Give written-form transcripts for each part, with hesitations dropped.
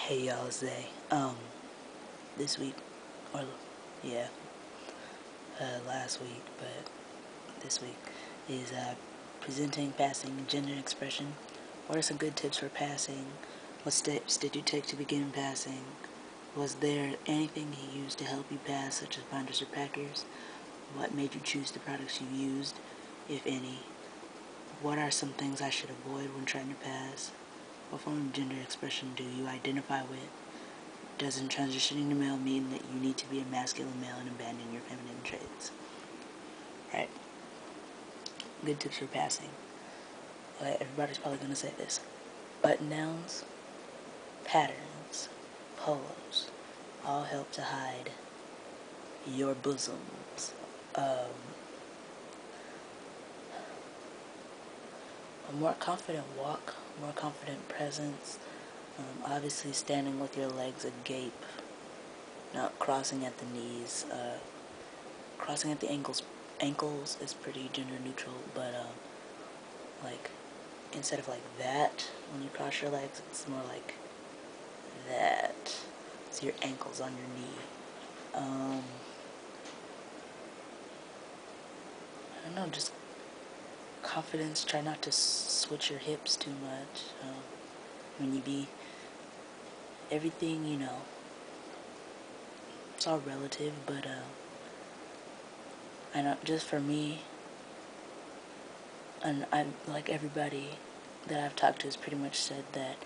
Hey y'all, Zay. This week, or yeah, last week, but this week is presenting, passing, gender expression. What are some good tips for passing? What steps did you take to begin passing? Was there anything you used to help you pass, such as binders or packers? What made you choose the products you used, if any? What are some things I should avoid when trying to pass? What form of gender expression do you identify with? Doesn't transitioning to male mean that you need to be a masculine male and abandon your feminine traits? Right. Good tips for passing. Everybody's probably going to say this. Button downs, patterns, polos, all help to hide your bosoms. A more confident walk, more confident presence. Obviously standing with your legs agape, not crossing at the knees. Crossing at the ankles is pretty gender neutral, but like instead of like that when you cross your legs, it's more like that. So your ankles on your knee. I don't know, just confidence. Try not to switch your hips too much. When you be everything, it's all relative, but I know just for me, and I like everybody that I've talked to has pretty much said that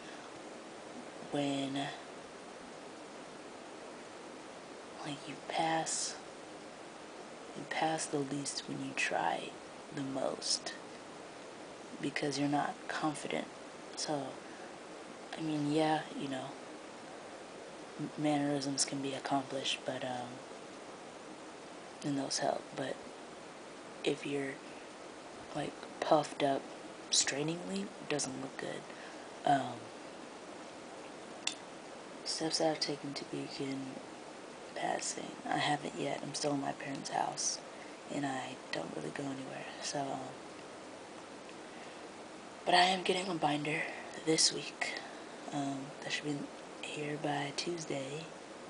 when you pass the least when you try the most, because you're not confident. So I mean, yeah, mannerisms can be accomplished, but and those help, but if you're like puffed up strainingly, it doesn't look good. Steps that I've taken to begin passing. I haven't yet. I'm still in my parents' house, and I don't really go anywhere. So, but I am getting a binder this week. That should be here by Tuesday,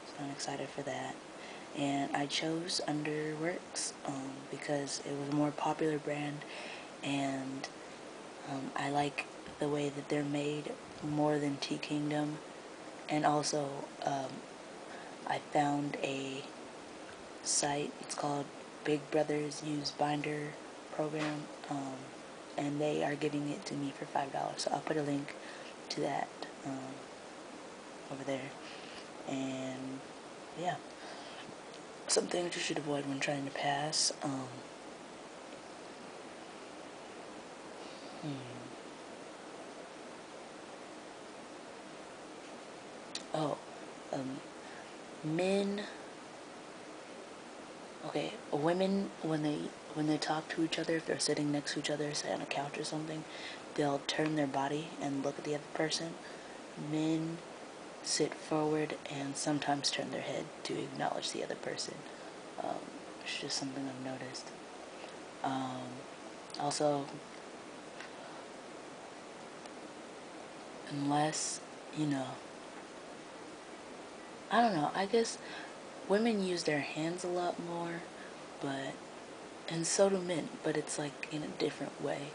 so I'm excited for that. And I chose Underworks because it was a more popular brand, and I like the way that they're made more than Tea Kingdom. And also, I found a site. It's called Big Brothers Use Binder Program, and they are giving it to me for $5. So I'll put a link to that over there. And yeah, some things you should avoid when trying to pass. Oh, men. Okay, women when they talk to each other, if they're sitting next to each other, say on a couch or something, they'll turn their body and look at the other person. Men sit forward and sometimes turn their head to acknowledge the other person. It's just something I've noticed. Also, unless, I don't know, I guess women use their hands a lot more, but, and so do men, but it's like in a different way.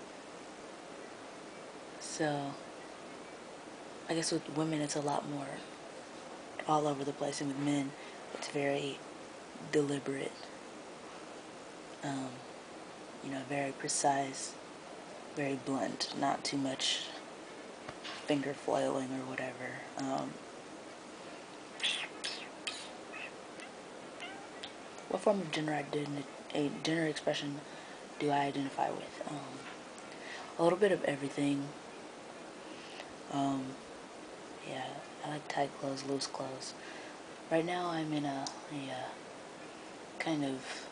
So, I guess with women it's a lot more all over the place, and with men it's very deliberate, very precise, very blunt, not too much finger flailing or whatever. What form of gender expression do I identify with? A little bit of everything. Yeah, I like tight clothes, loose clothes. Right now I'm in a kind of,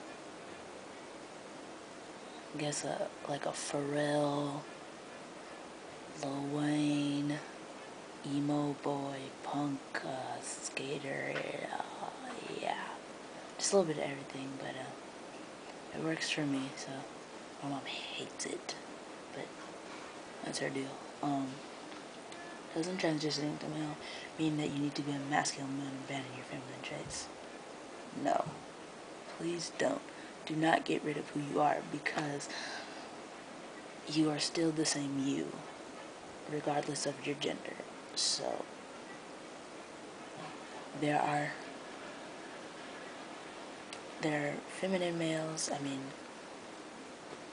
I guess, like a Pharrell, Lil Wayne, emo boy, punk, skater, yeah. Just a little bit of everything, but it works for me, so my mom hates it, but that's her deal. Doesn't transitioning to male mean that you need to be a masculine man and abandon your feminine traits? No. Please don't. Do not get rid of who you are, because you are still the same you, regardless of your gender. So, there are feminine males. I mean,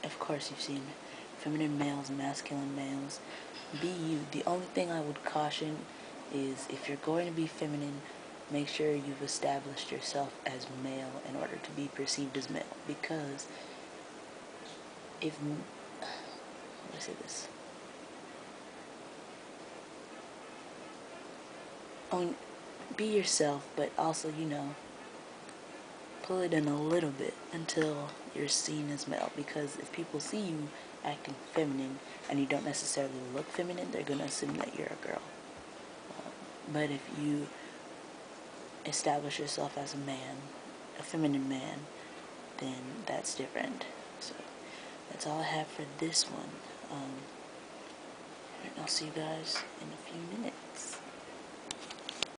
of course you've seen feminine males, masculine males. Be you. The only thing I would caution is, if you're going to be feminine, make sure you've established yourself as male in order to be perceived as male. Because if, how do I say this? Be yourself, but also, pull it in a little bit until you're seen as male. Because if people see you acting feminine and you don't necessarily look feminine, they're going to assume that you're a girl. But if you establish yourself as a man, a feminine man, then that's different. So that's all I have for this one. And I'll see you guys in a few minutes.